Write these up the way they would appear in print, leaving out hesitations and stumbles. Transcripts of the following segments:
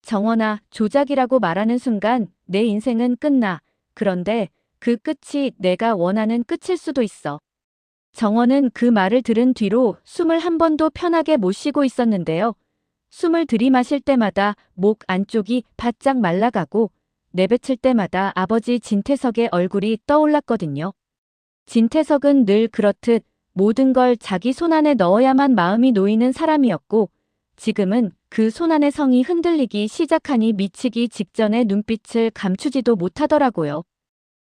정원아, 조작이라고 말하는 순간 내 인생은 끝나. 그런데 그 끝이 내가 원하는 끝일 수도 있어. 정원은 그 말을 들은 뒤로 숨을 한 번도 편하게 못 쉬고 있었는데요. 숨을 들이마실 때마다 목 안쪽이 바짝 말라가고 내뱉을 때마다 아버지 진태석의 얼굴이 떠올랐거든요. 진태석은 늘 그렇듯 모든 걸 자기 손안에 넣어야만 마음이 놓이는 사람이었고 지금은 그 손안의 성이 흔들리기 시작하니 미치기 직전에 눈빛을 감추지도 못하더라고요.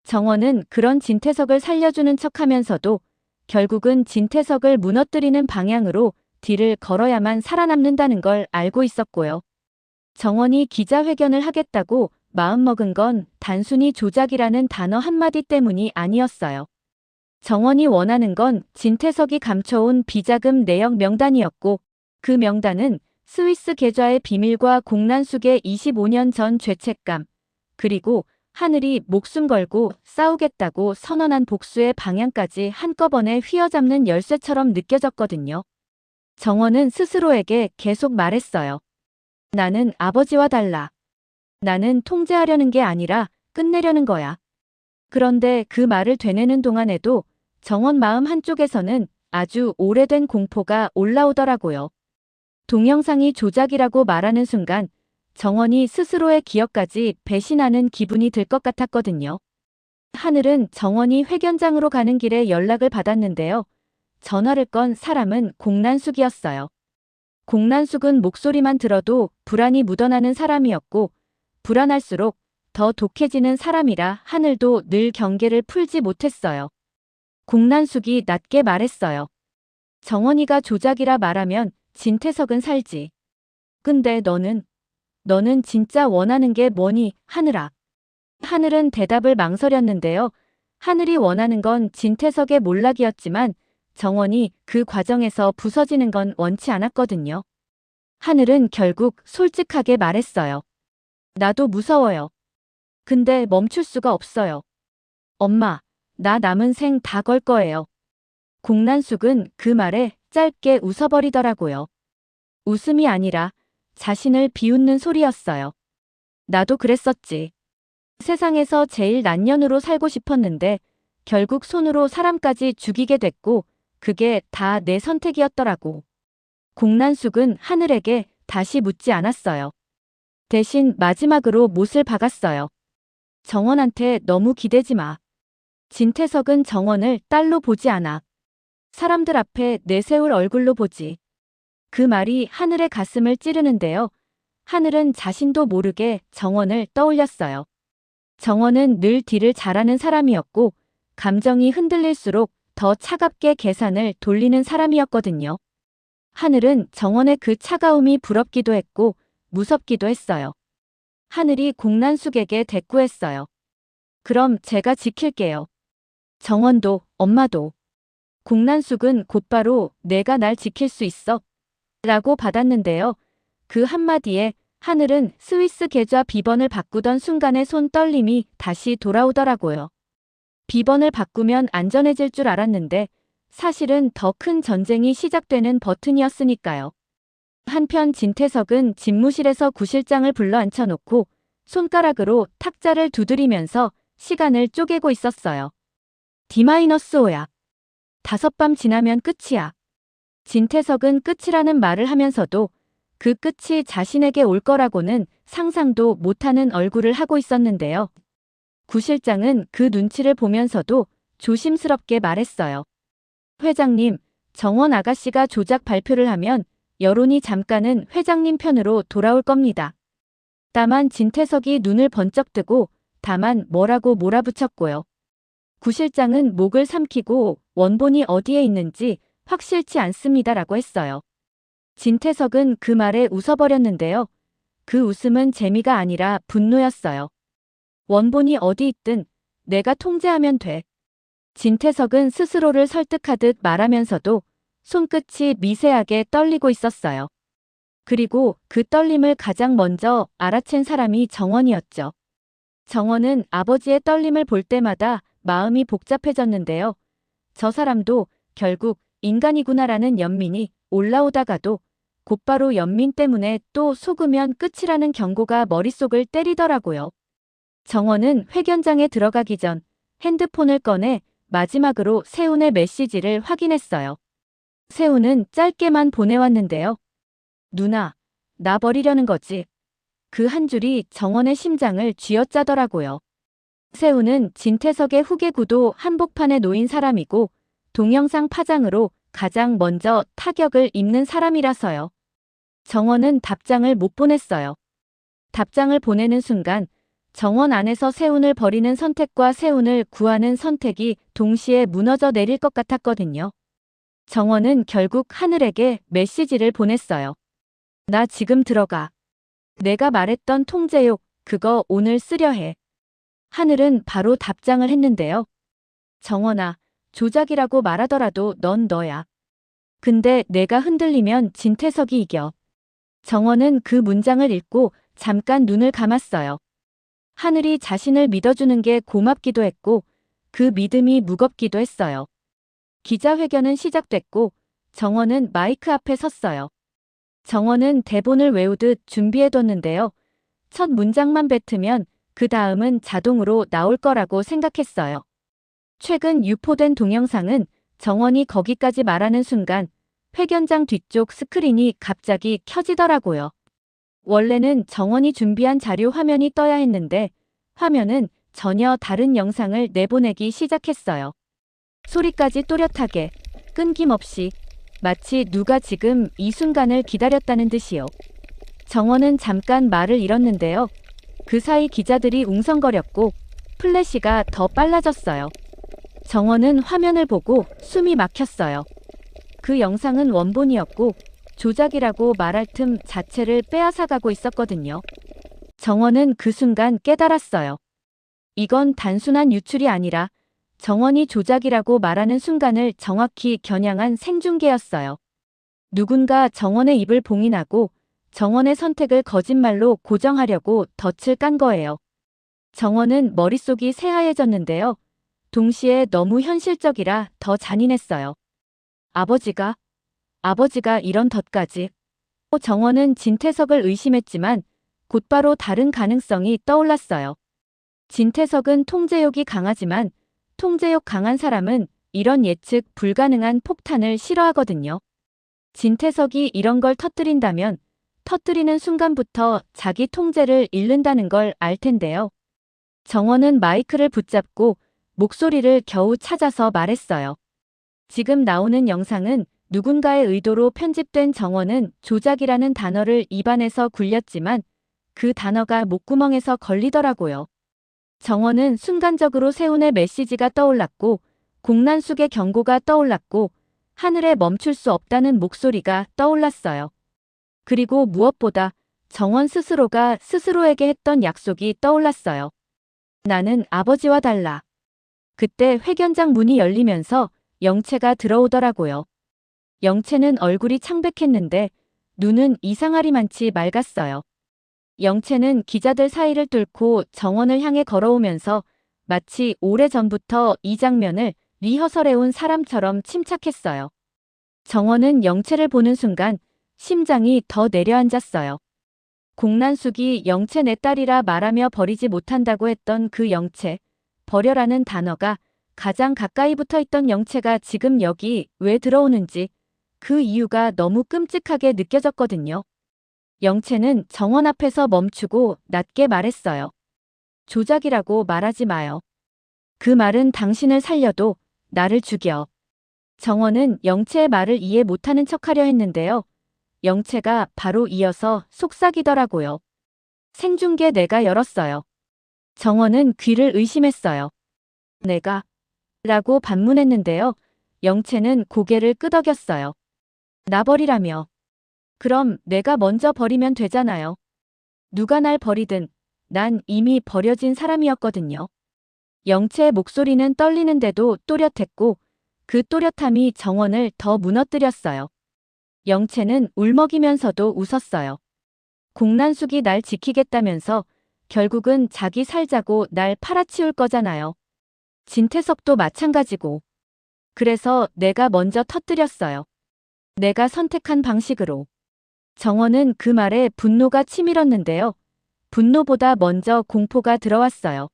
정원은 그런 진태석을 살려주는 척하면서도 결국은 진태석을 무너뜨리는 방향으로 뒤를 걸어야만 살아남는다는 걸 알고 있었고요. 정원이 기자회견을 하겠다고 마음먹은 건 단순히 조작이라는 단어 한마디 때문이 아니었어요. 정원이 원하는 건 진태석이 감춰온 비자금 내역 명단이었고 그 명단은 스위스 계좌의 비밀과 공란숙의 25년 전 죄책감, 그리고 하늘이 목숨 걸고 싸우겠다고 선언한 복수의 방향까지 한꺼번에 휘어잡는 열쇠처럼 느껴졌거든요. 정원은 스스로에게 계속 말했어요. 나는 아버지와 달라. 나는 통제하려는 게 아니라 끝내려는 거야. 그런데 그 말을 되뇌는 동안에도 정원 마음 한쪽에서는 아주 오래된 공포가 올라오더라고요. 동영상이 조작이라고 말하는 순간 정원이 스스로의 기억까지 배신하는 기분이 들 것 같았거든요. 하늘은 정원이 회견장으로 가는 길에 연락을 받았는데요. 전화를 건 사람은 공란숙이었어요. 공란숙은 목소리만 들어도 불안이 묻어나는 사람이었고 불안할수록 더 독해지는 사람이라 하늘도 늘 경계를 풀지 못했어요. 공란숙이 낮게 말했어요. 정원이가 조작이라 말하면 진태석은 살지. 근데 너는 진짜 원하는 게 뭐니, 하늘아? 하늘은 대답을 망설였는데요. 하늘이 원하는 건 진태석의 몰락이었지만 정원이 그 과정에서 부서지는 건 원치 않았거든요. 하늘은 결국 솔직하게 말했어요. 나도 무서워요. 근데 멈출 수가 없어요. 엄마, 나 남은 생 다 걸 거예요. 공란숙은 그 말에 짧게 웃어버리더라고요. 웃음이 아니라 자신을 비웃는 소리였어요. 나도 그랬었지. 세상에서 제일 난년으로 살고 싶었는데 결국 손으로 사람까지 죽이게 됐고 그게 다 내 선택이었더라고. 공란숙은 하늘에게 다시 묻지 않았어요. 대신 마지막으로 못을 박았어요. 정원한테 너무 기대지 마. 진태석은 정원을 딸로 보지 않아. 사람들 앞에 내세울 얼굴로 보지. 그 말이 하늘의 가슴을 찌르는데요. 하늘은 자신도 모르게 정원을 떠올렸어요. 정원은 늘 딜을 잘하는 사람이었고 감정이 흔들릴수록 더 차갑게 계산을 돌리는 사람이었거든요. 하늘은 정원의 그 차가움이 부럽기도 했고 무섭기도 했어요. 하늘이 공란숙에게 대꾸했어요. 그럼 제가 지킬게요. 정원도 엄마도. 공란숙은 곧바로 내가 날 지킬 수 있어 라고 받았는데요. 그 한마디에 하늘은 스위스 계좌 비번을 바꾸던 순간의 손 떨림이 다시 돌아오더라고요. 비번을 바꾸면 안전해질 줄 알았는데 사실은 더 큰 전쟁이 시작되는 버튼이었으니까요. 한편 진태석은 집무실에서 구실장을 불러 앉혀놓고 손가락으로 탁자를 두드리면서 시간을 쪼개고 있었어요. D-5야. 5밤 지나면 끝이야. 진태석은 끝이라는 말을 하면서도 그 끝이 자신에게 올 거라고는 상상도 못하는 얼굴을 하고 있었는데요. 구실장은 그 눈치를 보면서도 조심스럽게 말했어요. 회장님, 정원 아가씨가 조작 발표를 하면 여론이 잠깐은 회장님 편으로 돌아올 겁니다. 다만 진태석이 눈을 번쩍 뜨고 다만 뭐라고 몰아붙였고요. 구실장은 목을 삼키고 원본이 어디에 있는지 확실치 않습니다라고 했어요. 진태석은 그 말에 웃어버렸는데요. 그 웃음은 재미가 아니라 분노였어요. 원본이 어디 있든 내가 통제하면 돼. 진태석은 스스로를 설득하듯 말하면서도 손끝이 미세하게 떨리고 있었어요. 그리고 그 떨림을 가장 먼저 알아챈 사람이 정원이었죠. 정원은 아버지의 떨림을 볼 때마다 마음이 복잡해졌는데요. 저 사람도 결국 인간이구나라는 연민이 올라오다가도 곧바로 연민 때문에 또 속으면 끝이라는 경고가 머릿속을 때리더라고요. 정원은 회견장에 들어가기 전 핸드폰을 꺼내 마지막으로 세훈의 메시지를 확인했어요. 세훈은 짧게만 보내왔는데요. 누나, 나 버리려는 거지. 그 한 줄이 정원의 심장을 쥐어짜더라고요. 세훈은 진태석의 후계 구도 한복판에 놓인 사람이고 동영상 파장으로 가장 먼저 타격을 입는 사람이라서요. 정원은 답장을 못 보냈어요. 답장을 보내는 순간 정원 안에서 세훈을 버리는 선택과 세훈을 구하는 선택이 동시에 무너져 내릴 것 같았거든요. 정원은 결국 하늘에게 메시지를 보냈어요. 나 지금 들어가. 내가 말했던 통제욕, 그거 오늘 쓰려 해. 하늘은 바로 답장을 했는데요. 정원아, 조작이라고 말하더라도 넌 너야. 근데 내가 흔들리면 진태석이 이겨. 정원은 그 문장을 읽고 잠깐 눈을 감았어요. 하늘이 자신을 믿어주는 게 고맙기도 했고 그 믿음이 무겁기도 했어요. 기자회견은 시작됐고 정원은 마이크 앞에 섰어요. 정원은 대본을 외우듯 준비해뒀는데요. 첫 문장만 뱉으면 그 다음은 자동으로 나올 거라고 생각했어요. 최근 유포된 동영상은 정원이 거기까지 말하는 순간 회견장 뒤쪽 스크린이 갑자기 켜지더라고요. 원래는 정원이 준비한 자료 화면이 떠야 했는데 화면은 전혀 다른 영상을 내보내기 시작했어요. 소리까지 또렷하게, 끊김없이, 마치 누가 지금 이 순간을 기다렸다는 듯이요. 정원은 잠깐 말을 잃었는데요. 그 사이 기자들이 웅성거렸고 플래시가 더 빨라졌어요. 정원은 화면을 보고 숨이 막혔어요. 그 영상은 원본이었고 조작이라고 말할 틈 자체를 빼앗아가고 있었거든요. 정원은 그 순간 깨달았어요. 이건 단순한 유출이 아니라 정원이 조작이라고 말하는 순간을 정확히 겨냥한 생중계였어요. 누군가 정원의 입을 봉인하고 정원의 선택을 거짓말로 고정하려고 덫을 깐 거예요. 정원은 머릿속이 새하얘졌는데요. 동시에 너무 현실적이라 더 잔인했어요. 아버지가 이런 덫까지. 정원은 진태석을 의심했지만 곧바로 다른 가능성이 떠올랐어요. 진태석은 통제욕이 강하지만 통제욕 강한 사람은 이런 예측 불가능한 폭탄을 싫어하거든요. 진태석이 이런 걸 터뜨린다면 터뜨리는 순간부터 자기 통제를 잃는다는 걸 알 텐데요. 정원은 마이크를 붙잡고 목소리를 겨우 찾아서 말했어요. 지금 나오는 영상은 누군가의 의도로 편집된. 정원은 조작이라는 단어를 입안에서 굴렸지만 그 단어가 목구멍에서 걸리더라고요. 정원은 순간적으로 세훈의 메시지가 떠올랐고 공난숙의 경고가 떠올랐고 하늘에 멈출 수 없다는 목소리가 떠올랐어요. 그리고 무엇보다 정원 스스로가 스스로에게 했던 약속이 떠올랐어요. 나는 아버지와 달라. 그때 회견장 문이 열리면서 영채가 들어오더라고요. 영채는 얼굴이 창백했는데 눈은 이상하리만치 맑았어요. 영채는 기자들 사이를 뚫고 정원을 향해 걸어오면서 마치 오래전부터 이 장면을 리허설해온 사람처럼 침착했어요. 정원은 영채를 보는 순간 심장이 더 내려앉았어요. 공난숙이 영채 내 딸이라 말하며 버리지 못한다고 했던 그 영채, 버려라는 단어가 가장 가까이 붙어있던 영채가 지금 여기 왜 들어오는지 그 이유가 너무 끔찍하게 느껴졌거든요. 영채는 정원 앞에서 멈추고 낮게 말했어요. 조작이라고 말하지 마요. 그 말은 당신을 살려도 나를 죽여. 정원은 영채의 말을 이해 못하는 척하려 했는데요. 영채가 바로 이어서 속삭이더라고요. 생중계 내가 열었어요. 정원은 귀를 의심했어요. 내가? 라고 반문했는데요. 영채는 고개를 끄덕였어요. 나 버리라며. 그럼 내가 먼저 버리면 되잖아요. 누가 날 버리든 난 이미 버려진 사람이었거든요. 영채의 목소리는 떨리는데도 또렷했고 그 또렷함이 정원을 더 무너뜨렸어요. 영채는 울먹이면서도 웃었어요. 공난숙이 날 지키겠다면서 결국은 자기 살자고 날 팔아치울 거잖아요. 진태석도 마찬가지고. 그래서 내가 먼저 터뜨렸어요. 내가 선택한 방식으로. 정원은 그 말에 분노가 치밀었는데요. 분노보다 먼저 공포가 들어왔어요.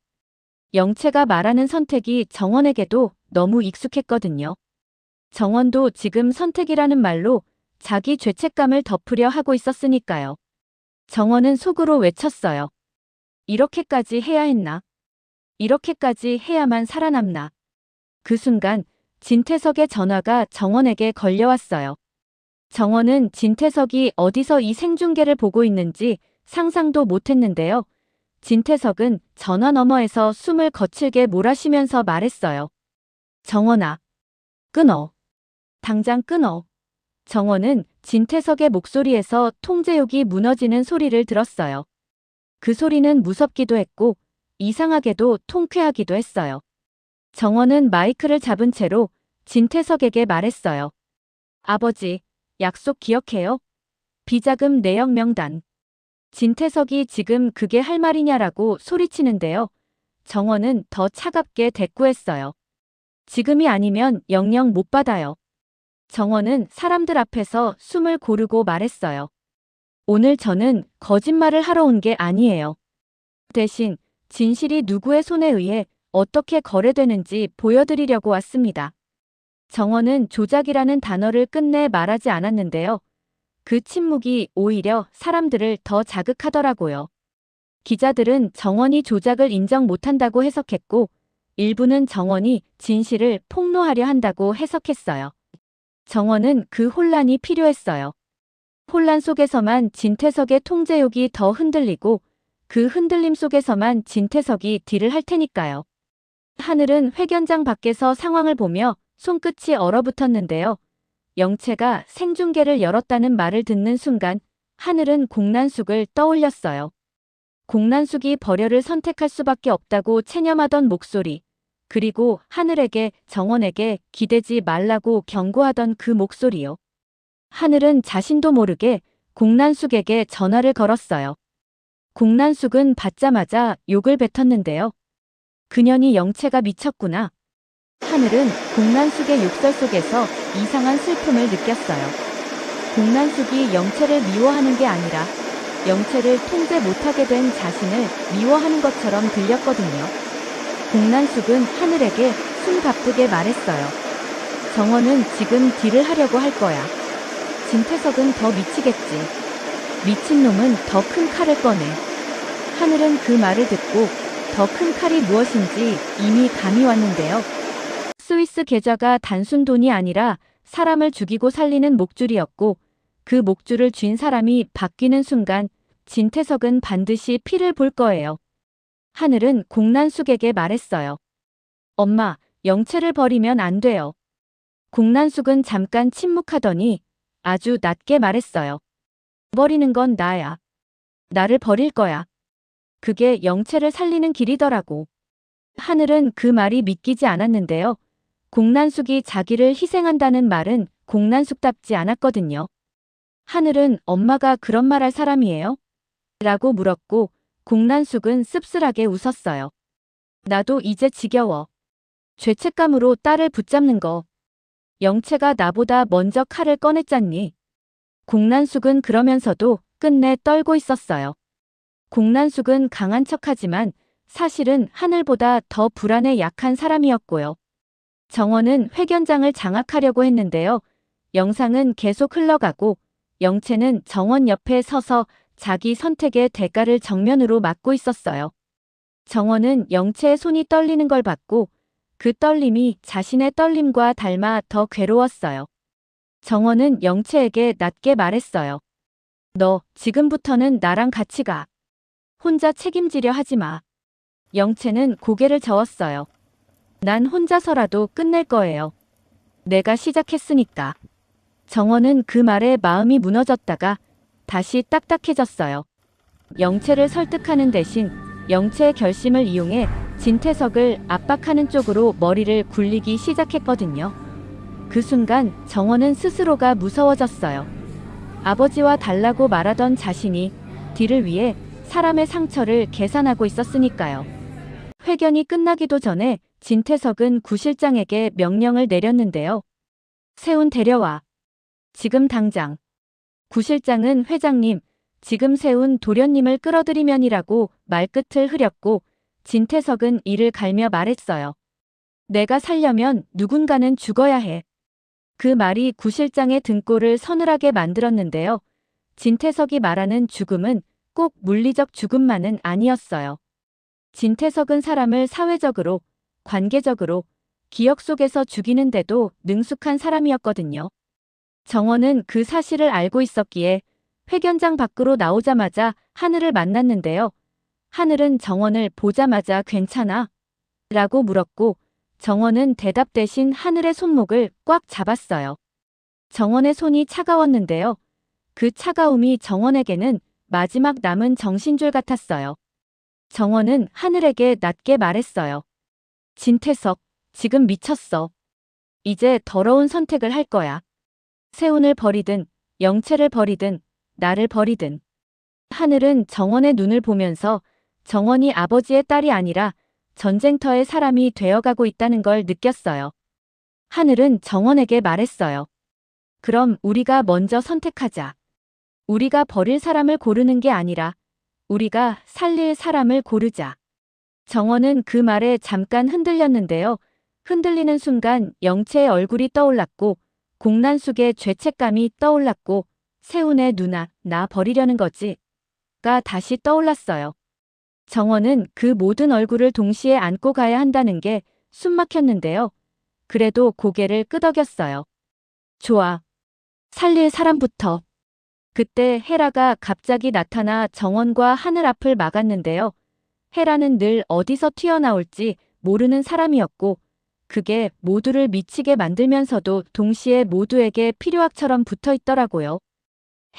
영채가 말하는 선택이 정원에게도 너무 익숙했거든요. 정원도 지금 선택이라는 말로 자기 죄책감을 덮으려 하고 있었으니까요. 정원은 속으로 외쳤어요. 이렇게까지 해야 했나? 이렇게까지 해야만 살아남나? 그 순간 진태석의 전화가 정원에게 걸려왔어요. 정원은 진태석이 어디서 이 생중계를 보고 있는지 상상도 못했는데요. 진태석은 전화 너머에서 숨을 거칠게 몰아쉬면서 말했어요. 정원아, 끊어. 당장 끊어. 정원은 진태석의 목소리에서 통제욕이 무너지는 소리를 들었어요. 그 소리는 무섭기도 했고 이상하게도 통쾌하기도 했어요. 정원은 마이크를 잡은 채로 진태석에게 말했어요. 아버지, 약속 기억해요? 비자금 내역 명단. 진태석이 지금 그게 할 말이냐라고 소리치는데요. 정원은 더 차갑게 대꾸했어요. 지금이 아니면 영영 못 받아요. 정원은 사람들 앞에서 숨을 고르고 말했어요. 오늘 저는 거짓말을 하러 온 게 아니에요. 대신 진실이 누구의 손에 의해 어떻게 거래되는지 보여드리려고 왔습니다. 정원은 조작이라는 단어를 끝내 말하지 않았는데요. 그 침묵이 오히려 사람들을 더 자극하더라고요. 기자들은 정원이 조작을 인정 못한다고 해석했고, 일부는 정원이 진실을 폭로하려 한다고 해석했어요. 정원은 그 혼란이 필요했어요. 혼란 속에서만 진태석의 통제욕이 더 흔들리고 그 흔들림 속에서만 진태석이 딜을 할 테니까요. 하늘은 회견장 밖에서 상황을 보며 손끝이 얼어붙었는데요. 영채가 생중계를 열었다는 말을 듣는 순간 하늘은 공난숙을 떠올렸어요. 공난숙이 벌여를 선택할 수밖에 없다고 체념하던 목소리, 그리고 하늘에게 정원에게 기대지 말라고 경고하던 그 목소리요. 하늘은 자신도 모르게 공난숙에게 전화를 걸었어요. 공난숙은 받자마자 욕을 뱉었는데요. 그년이 영채가 미쳤구나. 하늘은 공난숙의 욕설 속에서 이상한 슬픔을 느꼈어요. 공난숙이 영채를 미워하는 게 아니라 영채를 통제 못하게 된 자신을 미워하는 것처럼 들렸거든요. 공난숙은 하늘에게 숨 가쁘게 말했어요. 정원은 지금 딜을 하려고 할 거야. 진태석은 더 미치겠지. 미친놈은 더 큰 칼을 꺼내. 하늘은 그 말을 듣고 더 큰 칼이 무엇인지 이미 감이 왔는데요. 스위스 계좌가 단순 돈이 아니라 사람을 죽이고 살리는 목줄이었고 그 목줄을 쥔 사람이 바뀌는 순간 진태석은 반드시 피를 볼 거예요. 하늘은 공난숙에게 말했어요. 엄마, 영채를 버리면 안 돼요. 공난숙은 잠깐 침묵하더니 아주 낮게 말했어요. 버리는 건 나야. 나를 버릴 거야. 그게 영채를 살리는 길이더라고. 하늘은 그 말이 믿기지 않았는데요. 공난숙이 자기를 희생한다는 말은 공난숙답지 않았거든요. 하늘은 엄마가 그런 말 할 사람이에요? 라고 물었고 공난숙은 씁쓸하게 웃었어요. 나도 이제 지겨워. 죄책감으로 딸을 붙잡는 거. 영채가 나보다 먼저 칼을 꺼냈잖니. 공난숙은 그러면서도 끝내 떨고 있었어요. 공난숙은 강한 척하지만 사실은 하늘보다 더 불안에 약한 사람이었고요. 정원은 회견장을 장악하려고 했는데요. 영상은 계속 흘러가고 영채는 정원 옆에 서서 자기 선택의 대가를 정면으로 맞고 있었어요. 정원은 영채의 손이 떨리는 걸 봤고 그 떨림이 자신의 떨림과 닮아 더 괴로웠어요. 정원은 영채에게 낮게 말했어요. 너 지금부터는 나랑 같이 가. 혼자 책임지려 하지 마. 영채는 고개를 저었어요. 난 혼자서라도 끝낼 거예요. 내가 시작했으니까. 정원은 그 말에 마음이 무너졌다가 다시 딱딱해졌어요. 영채를 설득하는 대신 영채의 결심을 이용해 진태석을 압박하는 쪽으로 머리를 굴리기 시작했거든요. 그 순간 정원은 스스로가 무서워졌어요. 아버지와 달라고 말하던 자신이 딜을 위해 사람의 상처를 계산하고 있었으니까요. 회견이 끝나기도 전에 진태석은 구실장에게 명령을 내렸는데요. 세훈 데려와. 지금 당장. 구 실장은 회장님, 지금 세운 도련님을 끌어들이면이라고 말끝을 흐렸고 진태석은 이를 갈며 말했어요. 내가 살려면 누군가는 죽어야 해. 그 말이 구 실장의 등골을 서늘하게 만들었는데요. 진태석이 말하는 죽음은 꼭 물리적 죽음만은 아니었어요. 진태석은 사람을 사회적으로, 관계적으로, 기억 속에서 죽이는데도 능숙한 사람이었거든요. 정원은 그 사실을 알고 있었기에 회견장 밖으로 나오자마자 하늘을 만났는데요. 하늘은 정원을 보자마자 괜찮아? 라고 물었고 정원은 대답 대신 하늘의 손목을 꽉 잡았어요. 정원의 손이 차가웠는데요. 그 차가움이 정원에게는 마지막 남은 정신줄 같았어요. 정원은 하늘에게 낮게 말했어요. 진태석, 지금 미쳤어. 이제 더러운 선택을 할 거야. 세운을 버리든 영채를 버리든 나를 버리든. 하늘은 정원의 눈을 보면서 정원이 아버지의 딸이 아니라 전쟁터의 사람이 되어가고 있다는 걸 느꼈어요. 하늘은 정원에게 말했어요. 그럼 우리가 먼저 선택하자. 우리가 버릴 사람을 고르는 게 아니라 우리가 살릴 사람을 고르자. 정원은 그 말에 잠깐 흔들렸는데요. 흔들리는 순간 영채의 얼굴이 떠올랐고 공난숙의 죄책감이 떠올랐고 세운의 누나, 나 버리려는 거지? 가 다시 떠올랐어요. 정원은 그 모든 얼굴을 동시에 안고 가야 한다는 게 숨막혔는데요. 그래도 고개를 끄덕였어요. 좋아. 살릴 사람부터. 그때 헤라가 갑자기 나타나 정원과 하늘 앞을 막았는데요. 헤라는 늘 어디서 튀어나올지 모르는 사람이었고 그게 모두를 미치게 만들면서도 동시에 모두에게 필요악처럼 붙어 있더라고요.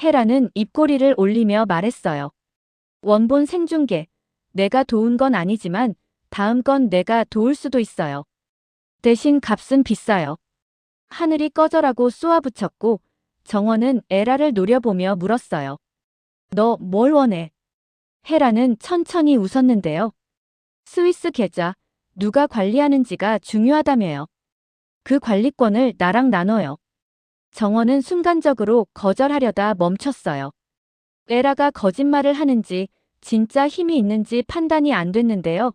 헤라는 입꼬리를 올리며 말했어요. 원본 생중계. 내가 도운 건 아니지만 다음 건 내가 도울 수도 있어요. 대신 값은 비싸요. 하늘이 꺼져라고 쏘아붙였고 정원은 에라를 노려보며 물었어요. 너 뭘 원해? 헤라는 천천히 웃었는데요. 스위스 계좌, 누가 관리하는지가 중요하다며요. 그 관리권을 나랑 나눠요. 정원은 순간적으로 거절하려다 멈췄어요. 에라가 거짓말을 하는지 진짜 힘이 있는지 판단이 안 됐는데요.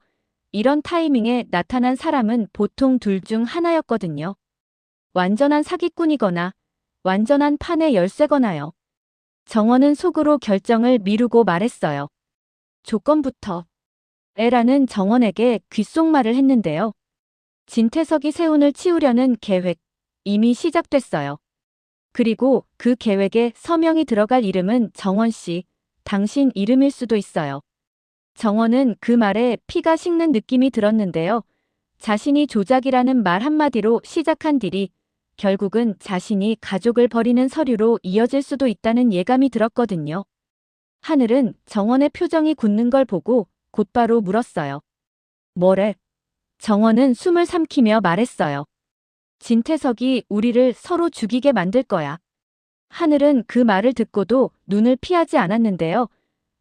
이런 타이밍에 나타난 사람은 보통 둘 중 하나였거든요. 완전한 사기꾼이거나 완전한 판의 열쇠거나요. 정원은 속으로 결정을 미루고 말했어요. 조건부터. 에라는 정원에게 귓속말을 했는데요. 진태석이 세운을 치우려는 계획, 이미 시작됐어요. 그리고 그 계획에 서명이 들어갈 이름은 정원 씨, 당신 이름일 수도 있어요. 정원은 그 말에 피가 식는 느낌이 들었는데요. 자신이 조작이라는 말 한마디로 시작한 딜이 결국은 자신이 가족을 버리는 서류로 이어질 수도 있다는 예감이 들었거든요. 하늘은 정원의 표정이 굳는 걸 보고 곧바로 물었어요. 뭐래? 정원은 숨을 삼키며 말했어요. 진태석이 우리를 서로 죽이게 만들 거야. 하늘은 그 말을 듣고도 눈을 피하지 않았는데요.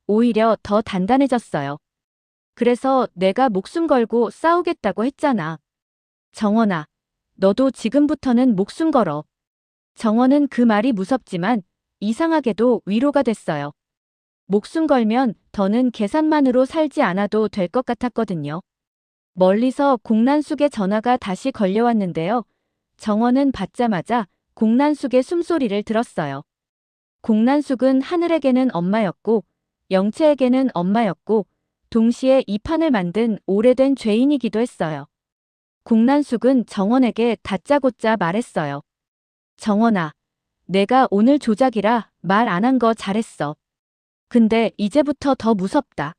오히려 더 단단해졌어요. 그래서 내가 목숨 걸고 싸우겠다고 했잖아. 정원아, 너도 지금부터는 목숨 걸어. 정원은 그 말이 무섭지만 이상하게도 위로가 됐어요. 목숨 걸면 더는 계산만으로 살지 않아도 될 것 같았거든요. 멀리서 공난숙의 전화가 다시 걸려왔는데요. 정원은 받자마자 공난숙의 숨소리를 들었어요. 공난숙은 하늘에게는 엄마였고 영채에게는 엄마였고 동시에 이 판을 만든 오래된 죄인이기도 했어요. 공난숙은 정원에게 다짜고짜 말했어요. 정원아, 내가 오늘 조작이라 말 안 한 거 잘했어. 근데 이제부터 더 무섭다.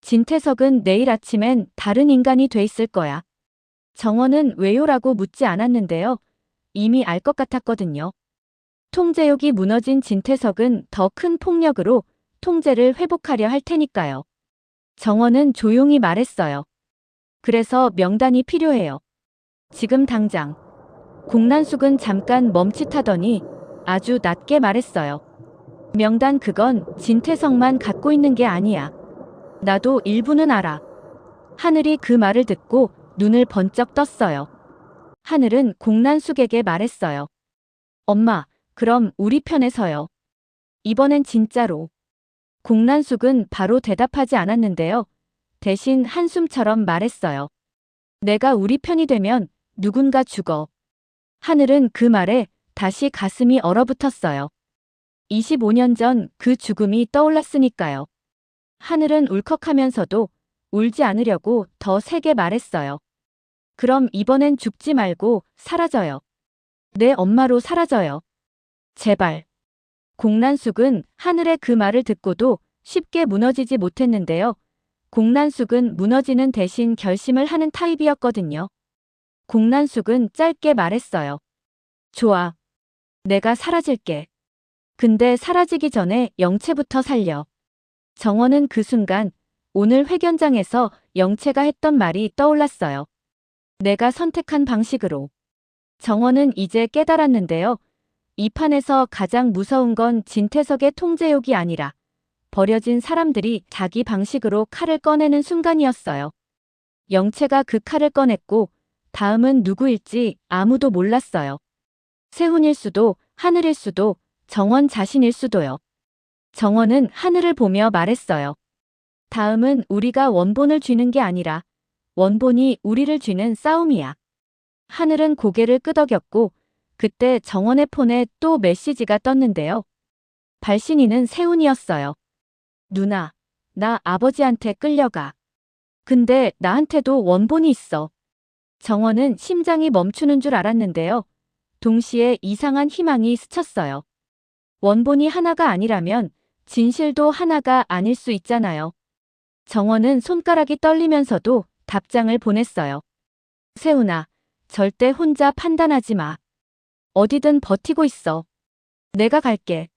진태석은 내일 아침엔 다른 인간이 돼 있을 거야. 정원은 왜요라고 묻지 않았는데요. 이미 알 것 같았거든요. 통제욕이 무너진 진태석은 더 큰 폭력으로 통제를 회복하려 할 테니까요. 정원은 조용히 말했어요. 그래서 명단이 필요해요. 지금 당장. 공난숙은 잠깐 멈칫하더니 아주 낮게 말했어요. 명단 그건 진태석만 갖고 있는 게 아니야. 나도 일부는 알아. 하늘이 그 말을 듣고 눈을 번쩍 떴어요. 하늘은 공난숙에게 말했어요. 엄마, 그럼 우리 편에 서요. 이번엔 진짜로. 공란숙은 바로 대답하지 않았는데요. 대신 한숨처럼 말했어요. 내가 우리 편이 되면 누군가 죽어. 하늘은 그 말에 다시 가슴이 얼어붙었어요. 25년 전 그 죽음이 떠올랐으니까요. 하늘은 울컥하면서도 울지 않으려고 더 세게 말했어요. 그럼 이번엔 죽지 말고 사라져요. 내 엄마로 사라져요. 제발. 공란숙은 하늘의 그 말을 듣고도 쉽게 무너지지 못했는데요. 공란숙은 무너지는 대신 결심을 하는 타입이었거든요. 공란숙은 짧게 말했어요. 좋아. 내가 사라질게. 근데 사라지기 전에 영채부터 살려. 정원은 그 순간 오늘 회견장에서 영채가 했던 말이 떠올랐어요. 내가 선택한 방식으로. 정원은 이제 깨달았는데요. 이 판에서 가장 무서운 건 진태석의 통제욕이 아니라 버려진 사람들이 자기 방식으로 칼을 꺼내는 순간이었어요. 영채가 그 칼을 꺼냈고 다음은 누구일지 아무도 몰랐어요. 세훈일 수도 하늘일 수도 정원 자신일 수도요. 정원은 하늘을 보며 말했어요. 다음은 우리가 원본을 쥐는 게 아니라 원본이 우리를 쥐는 싸움이야. 하늘은 고개를 끄덕였고 그때 정원의 폰에 또 메시지가 떴는데요. 발신인은 세훈이었어요. 누나, 나 아버지한테 끌려가. 근데 나한테도 원본이 있어. 정원은 심장이 멈추는 줄 알았는데요. 동시에 이상한 희망이 스쳤어요. 원본이 하나가 아니라면 진실도 하나가 아닐 수 있잖아요. 정원은 손가락이 떨리면서도 답장을 보냈어요. 세훈아, 절대 혼자 판단하지 마. 어디든 버티고 있어. 내가 갈게.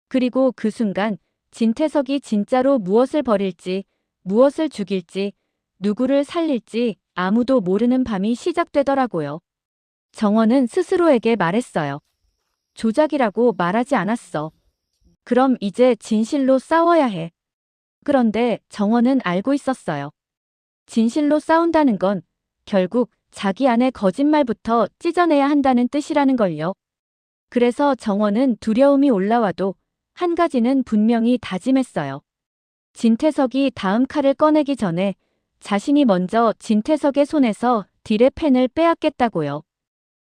그리고 그 순간 진태석이 진짜로 무엇을 버릴지, 무엇을 죽일지, 누구를 살릴지 아무도 모르는 밤이 시작되더라고요. 정원은 스스로에게 말했어요. 조작이라고 말하지 않았어. 그럼 이제 진실로 싸워야 해. 그런데 정원은 알고 있었어요. 진실로 싸운다는 건 결국 자기 안의 거짓말부터 찢어내야 한다는 뜻이라는 걸요. 그래서 정원은 두려움이 올라와도 한 가지는 분명히 다짐했어요. 진태석이 다음 칼을 꺼내기 전에 자신이 먼저 진태석의 손에서 딜의 펜을 빼앗겠다고요.